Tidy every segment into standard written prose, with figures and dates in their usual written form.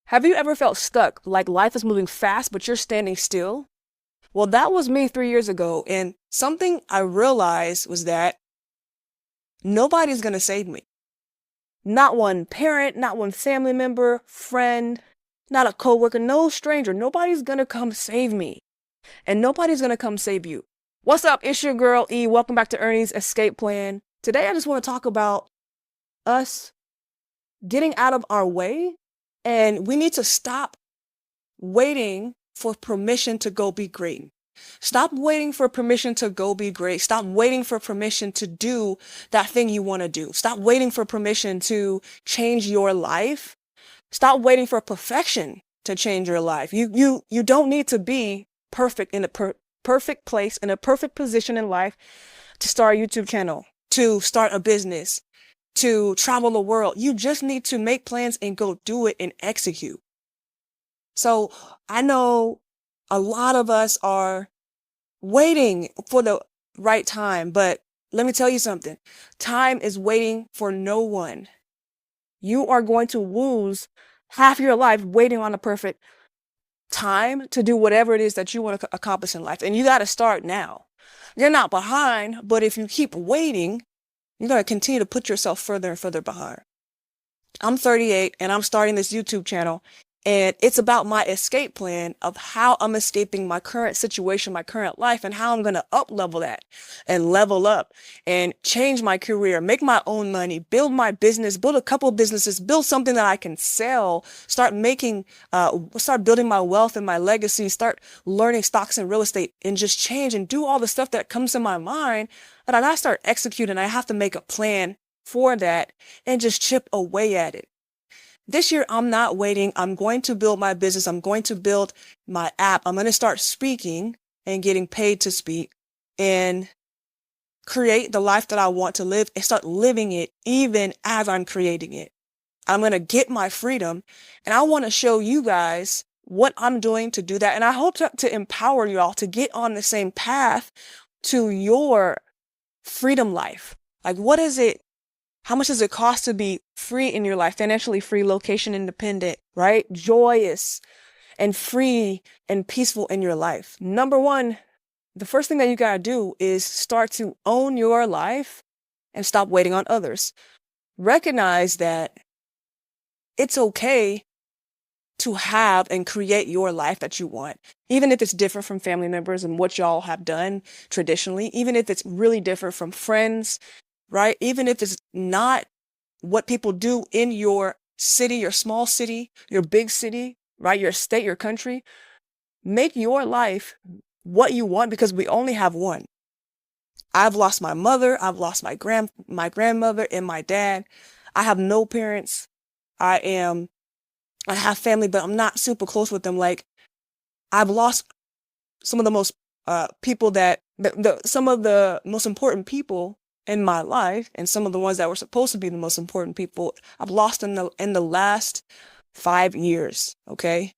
Have you ever felt stuck, like life is moving fast, but you're standing still? Well, that was me 3 years ago. And something I realized was that nobody's going to save me. Not one parent, not one family member, friend, not a coworker, no stranger. Nobody's going to come save me. And nobody's going to come save you. What's up? It's your girl E. Welcome back to Ernie's Escape Plan. Today, I just want to talk about us getting out of our way. And we need to stop waiting for permission to go be great. Stop waiting for permission to go be great. Stop waiting for permission to do that thing you want to do. Stop waiting for permission to change your life. Stop waiting for perfection to change your life. You don't need to be perfect in a perfect place, in a perfect position in life to start a YouTube channel, to start a business, to travel the world. You just need to make plans and go do it and execute. So I know a lot of us are waiting for the right time, but let me tell you something. Time is waiting for no one. You are going to lose half your life waiting on a perfect time to do whatever it is that you want to accomplish in life. And you got to start now. You're not behind, but if you keep waiting, you're going to continue to put yourself further and further behind. I'm 38 and I'm starting this YouTube channel. And it's about my escape plan of how I'm escaping my current situation, my current life, and how I'm going to up level that and level up and change my career, make my own money, build my business, build a couple of businesses, build something that I can sell, start building my wealth and my legacy, start learning stocks and real estate and just change and do all the stuff that comes to my mind. But I gotta start executing. I have to make a plan for that and just chip away at it. This year, I'm not waiting. I'm going to build my business. I'm going to build my app. I'm going to start speaking and getting paid to speak and create the life that I want to live and start living it even as I'm creating it. I'm going to get my freedom and I want to show you guys what I'm doing to do that. And I hope to empower you all to get on the same path to your freedom life. Like, what is it? How much does it cost to be free in your life, financially free, location independent, right? Joyous and free and peaceful in your life. Number one, the first thing that you gotta do is start to own your life and stop waiting on others. Recognize that it's okay to have and create your life that you want, even if it's different from family members and what y'all have done traditionally, even if it's really different from friends, right? Even if it's not what people do in your city, your small city, your big city, right? Your state, your country, make your life what you want because we only have one. I've lost my mother. I've lost my grandmother and my dad. I have no parents. I have family, but I'm not super close with them. Like, I've lost some of the most people some of the most important people in my life, and some of the ones that were supposed to be the most important people, I've lost in the last 5 years. Okay,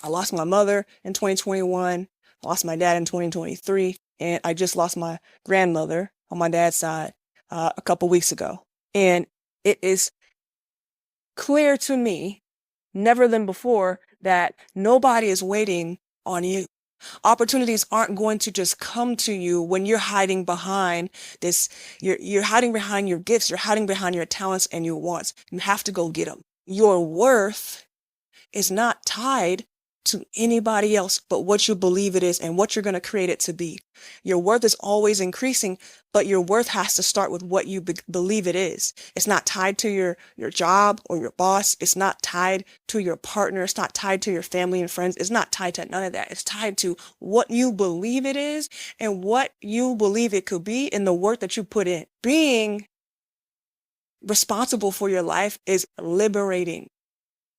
I lost my mother in 2021, I lost my dad in 2023, and I just lost my grandmother on my dad's side a couple weeks ago. And it is clear to me, never than before, that nobody is waiting on you. Opportunities aren't going to just come to you when you're hiding behind this. You're hiding behind your gifts. You're hiding behind your talents and your wants. You have to go get them. Your worth is not tied to anybody else but what you believe it is and what you're going to create it to be. Your worth is always increasing, but your worth has to start with what you believe it is. It's not tied to your job or your boss. It's not tied to your partner. It's not tied to your family and friends. It's not tied to none of that. It's tied to what you believe it is and what you believe it could be and the work that you put in. Being responsible for your life is liberating.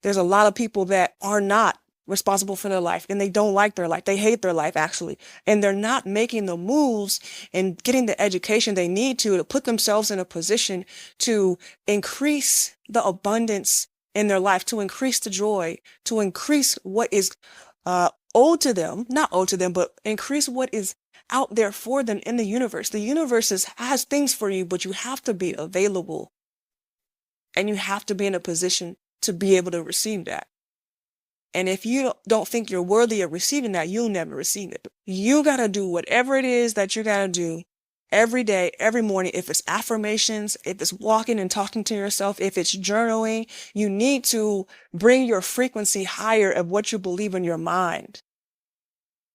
There's a lot of people that are not responsible for their life and they don't like their life. They hate their life actually. And they're not making the moves and getting the education they need to put themselves in a position to increase the abundance in their life, to increase the joy, to increase what is owed to them, not owed to them, but increase what is out there for them in the universe. The universe has things for you, but you have to be available and you have to be in a position to be able to receive that. And if you don't think you're worthy of receiving that, you'll never receive it. You got to do whatever it is that you got to do every day, every morning. If it's affirmations, if it's walking and talking to yourself, if it's journaling, you need to bring your frequency higher of what you believe in your mind.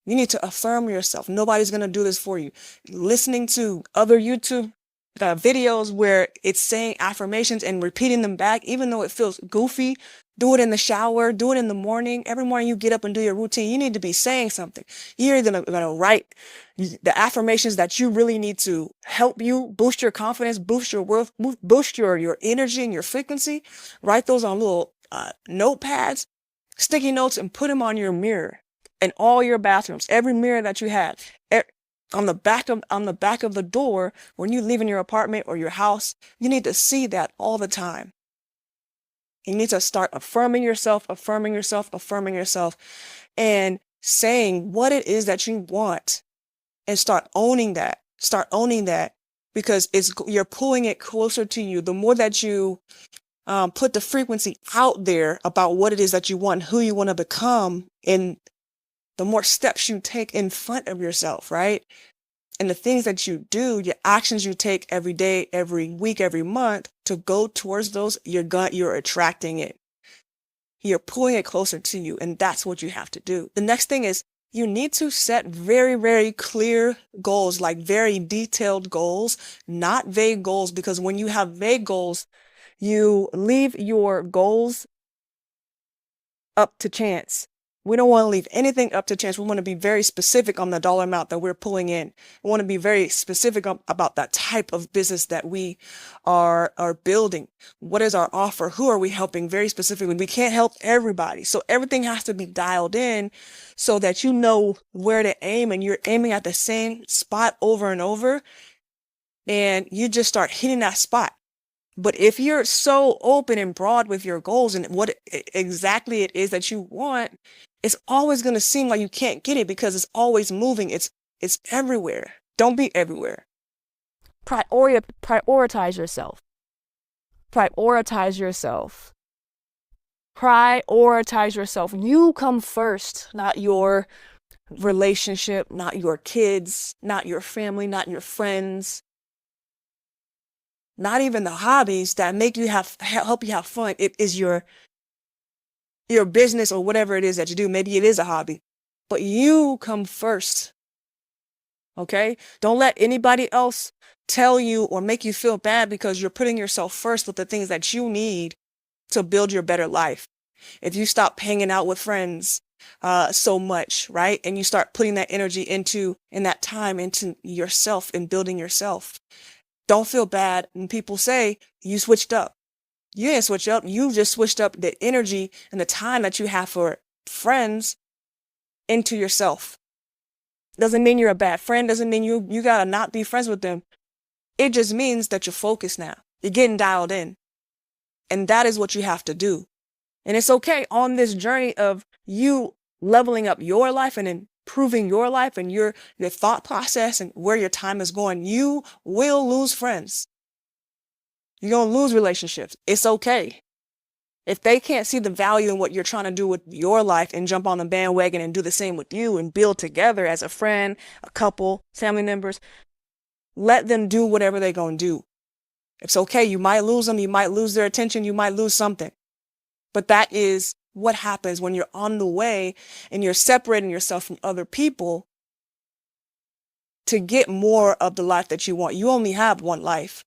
You need to affirm yourself. Nobody's going to do this for you. Listening to other YouTube videos where it's saying affirmations and repeating them back, even though it feels goofy, do it in the shower, do it in the morning. Every morning you get up and do your routine, you need to be saying something. You're either going to write the affirmations that you really need to help you boost your confidence, boost your worth, boost your energy and your frequency. Write those on little notepads, sticky notes, and put them on your mirror in all your bathrooms, every mirror that you have. On the back of the door, when you leave in your apartment or your house, you need to see that all the time. You need to start affirming yourself, and saying what it is that you want, and start owning that. Because you're pulling it closer to you. The more that you put the frequency out there about what it is that you want, who you want to become, and the more steps you take in front of yourself, right? And the things that you do, your actions you take every day, every week, every month to go towards those, you're attracting it. You're pulling it closer to you. And that's what you have to do. The next thing is you need to set very, very clear goals, like very detailed goals, not vague goals, because when you have vague goals, you leave your goals up to chance. We don't want to leave anything up to chance. We want to be very specific on the dollar amount that we're pulling in. We want to be very specific about that type of business that we are building. What is our offer? Who are we helping? Very specifically. We can't help everybody. So everything has to be dialed in so that you know where to aim, and you're aiming at the same spot over and over, and you just start hitting that spot. But if you're so open and broad with your goals and what exactly it is that you want, it's always going to seem like you can't get it because it's always moving. It's everywhere. Don't be everywhere. Prioritize yourself. Prioritize yourself. Prioritize yourself. You come first, not your relationship, not your kids, not your family, not your friends. Not even the hobbies that make you help you have fun. It is your business or whatever it is that you do. Maybe it is a hobby, but you come first. Okay? Don't let anybody else tell you or make you feel bad because you're putting yourself first with the things that you need to build your better life. If you stop hanging out with friends so much, right? And you start putting that energy and that time into yourself and building yourself. Don't feel bad when people say you switched up. You didn't switch up. You just switched up the energy and the time that you have for friends into yourself. Doesn't mean you're a bad friend. Doesn't mean you gotta not be friends with them. It just means that you're focused now. You're getting dialed in. And that is what you have to do. And it's okay on this journey of you leveling up your life and improving your life and your thought process and where your time is going. You will lose friends. You're going to lose relationships. It's okay. If they can't see the value in what you're trying to do with your life and jump on the bandwagon and do the same with you and build together as a friend, a couple, family members, let them do whatever they're going to do. It's okay. You might lose them. You might lose their attention. You might lose something. But that is what happens when you're on the way and you're separating yourself from other people to get more of the life that you want. You only have one life.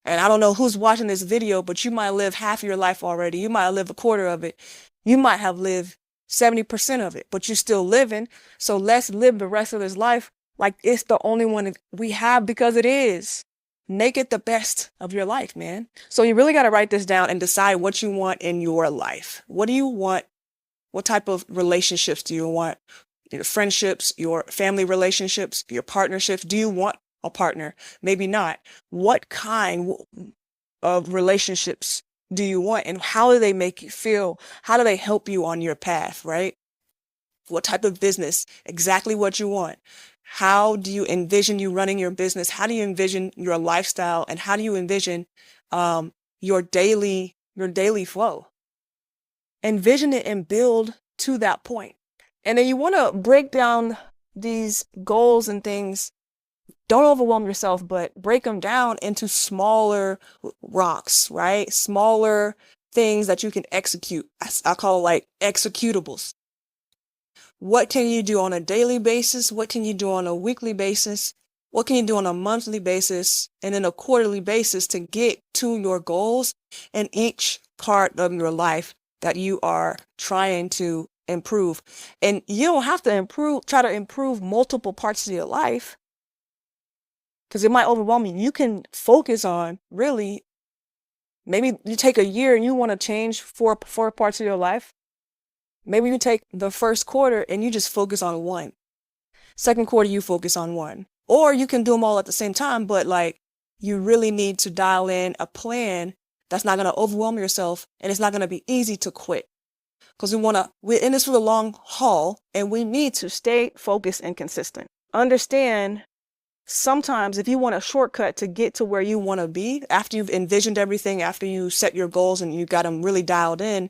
And I don't know who's watching this video, but you might live half your life already. You might live a quarter of it. You might have lived 70% of it, but you're still living. So let's live the rest of this life like it's the only one we have, because it is. Make it the best of your life, man. So you really got to write this down and decide what you want in your life. What do you want? What type of relationships do you want? Your friendships, your family relationships, your partnerships. Do you want a partner? Maybe not. What kind of relationships do you want, and how do they make you feel? How do they help you on your path, right? What type of business? Exactly what you want. How do you envision you running your business? How do you envision your lifestyle? And how do you envision your daily flow. Envision it and build to that point. And then you want to break down these goals and things. Don't overwhelm yourself, but break them down into smaller rocks, right? Smaller things that you can execute. I call it like executables. What can you do on a daily basis? What can you do on a weekly basis? What can you do on a monthly basis and then a quarterly basis to get to your goals in each part of your life that you are trying to improve? And you don't have to try to improve multiple parts of your life, because it might overwhelm you. You can focus on really, maybe you take a year and you want to change four parts of your life. Maybe you take the first quarter and you just focus on one. Second quarter, you focus on one. Or you can do them all at the same time, but like you really need to dial in a plan that's not going to overwhelm yourself, and it's not going to be easy to quit. Because we're in this for the long haul, and we need to stay focused and consistent. Understand, sometimes if you want a shortcut to get to where you want to be, after you've envisioned everything, after you set your goals and you got them really dialed in,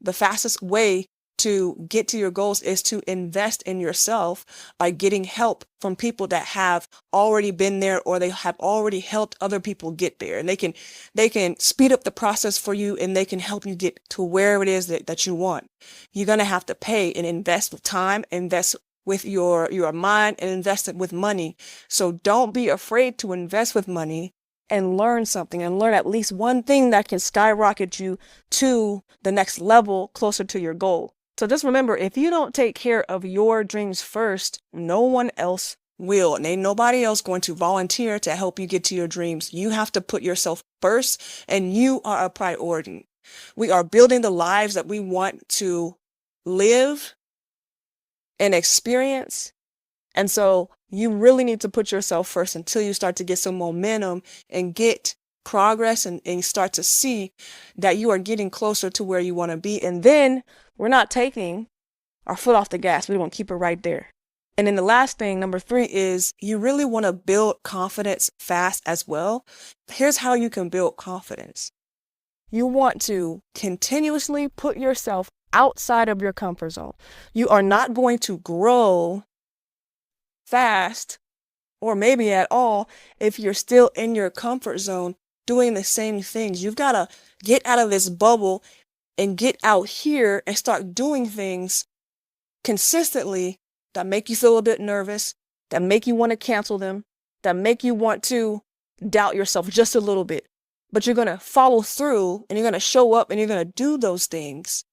the fastest way to get to your goals is to invest in yourself by getting help from people that have already been there, or they have already helped other people get there. And they can speed up the process for you, and they can help you get to where it is that you want. You're going to have to pay and invest with time, invest with your mind, and invest it with money. So don't be afraid to invest with money and learn something, and learn at least one thing that can skyrocket you to the next level, closer to your goal. So just remember, if you don't take care of your dreams first, no one else will. And ain't nobody else going to volunteer to help you get to your dreams. You have to put yourself first, and you are a priority. We are building the lives that we want to live and experience. And so you really need to put yourself first until you start to get some momentum and get progress, and start to see that you are getting closer to where you want to be. And then we're not taking our foot off the gas. We want to keep it right there. And then the last thing, number 3, is you really want to build confidence fast as well. Here's how you can build confidence. You want to continuously put yourself outside of your comfort zone. You are not going to grow fast, or maybe at all, if you're still in your comfort zone doing the same things. You've got to get out of this bubble and get out here and start doing things consistently that make you feel a bit nervous, that make you want to cancel them, that make you want to doubt yourself just a little bit. But you're going to follow through, and you're going to show up, and you're going to do those things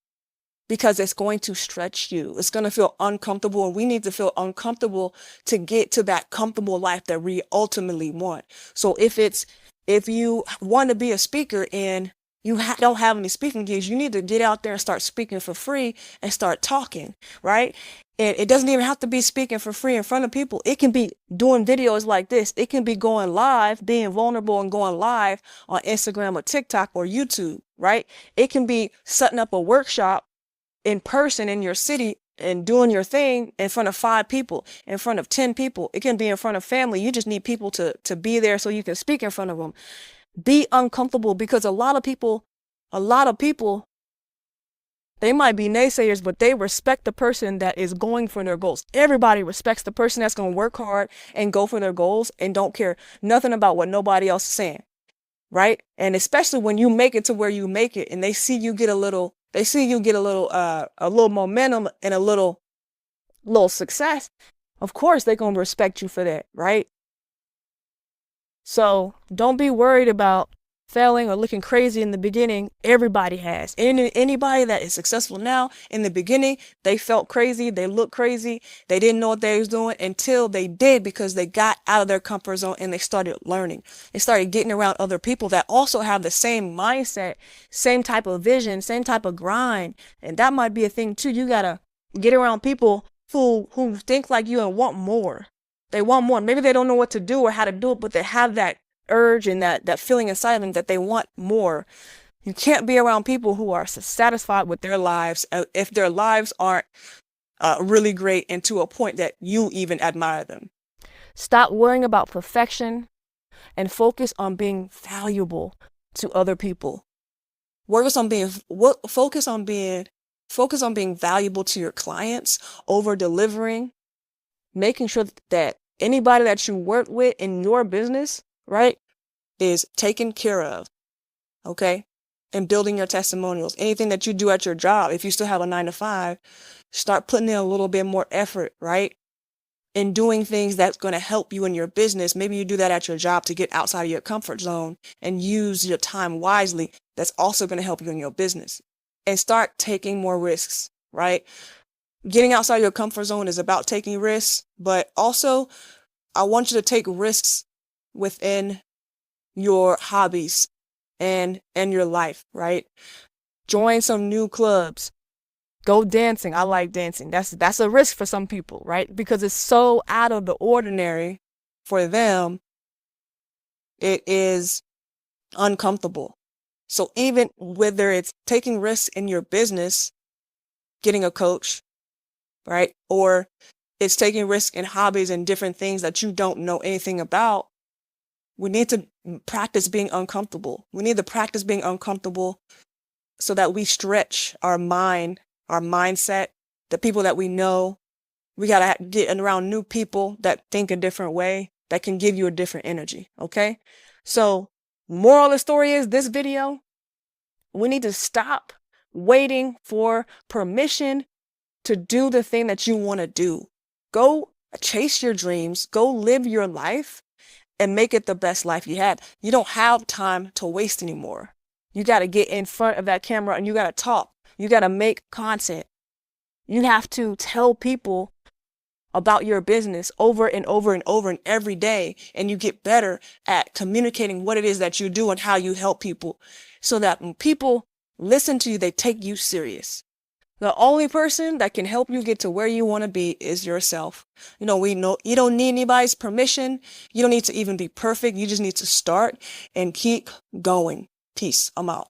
because it's going to stretch you. It's going to feel uncomfortable, and we need to feel uncomfortable to get to that comfortable life that we ultimately want. So if you want to be a speaker and you don't have any speaking gigs, you need to get out there and start speaking for free and start talking, right? And it doesn't even have to be speaking for free in front of people. It can be doing videos like this. It can be going live, being vulnerable and going live on Instagram or TikTok or YouTube, right? It can be setting up a workshop in person in your city and doing your thing in front of 5 people, in front of 10 people. It can be in front of family. You just need people to be there so you can speak in front of them. Be uncomfortable, because a lot of people, they might be naysayers, but they respect the person that is going for their goals. Everybody respects the person that's going to work hard and go for their goals and don't care nothing about what nobody else is saying, right? And especially when you make it to where you make it, and they see you get a little momentum and a little success. Of course, they're going to respect you for that, right? So don't be worried about failing or looking crazy in the beginning. Everybody has. Anybody that is successful now, in the beginning, they felt crazy. They looked crazy. They didn't know what they was doing until they did, because they got out of their comfort zone and they started learning. They started getting around other people that also have the same mindset, same type of vision, same type of grind. And that might be a thing too. You got to get around people who think like you and want more. They want more. Maybe they don't know what to do or how to do it, but they have that urge and that feeling inside them that they want more. You can't be around people who are satisfied with their lives if their lives aren't really great and to a point that you even admire them. Stop worrying about perfection and focus on being valuable. to other people. Focus on being valuable to your clients, over delivering, making sure that anybody that you work with in your business, right, is taken care of. Okay? And building your testimonials. Anything that you do at your job, if you still have a 9 to 5, start putting in a little bit more effort, right? In doing things that's going to help you in your business. Maybe you do that at your job to get outside of your comfort zone and use your time wisely. That's also going to help you in your business. And start taking more risks, right? Getting outside your comfort zone is about taking risks, but also I want you to take risks within your hobbies and your life, right? Join some new clubs. Go dancing. I like dancing. That's a risk for some people, right? Because it's so out of the ordinary. For them, it is uncomfortable. So even whether it's taking risks in your business, getting a coach, right? Or it's taking risks in hobbies and different things that you don't know anything about, we need to practice being uncomfortable. We need to practice being uncomfortable so that we stretch our mind, our mindset, the people that we know. We got to get around new people that think a different way, that can give you a different energy, okay? So, moral of the story is this video, we need to stop waiting for permission to do the thing that you want to do. Go chase your dreams, go live your life, and make it the best life you had. You don't have time to waste anymore. You got to get in front of that camera and you got to talk. You got to make content. You have to tell people about your business over and over and over and every day. And you get better at communicating what it is that you do and how you help people so that when people listen to you, they take you serious. The only person that can help you get to where you want to be is yourself. You know you don't need anybody's permission. You don't need to even be perfect. You just need to start and keep going. Peace. I'm out.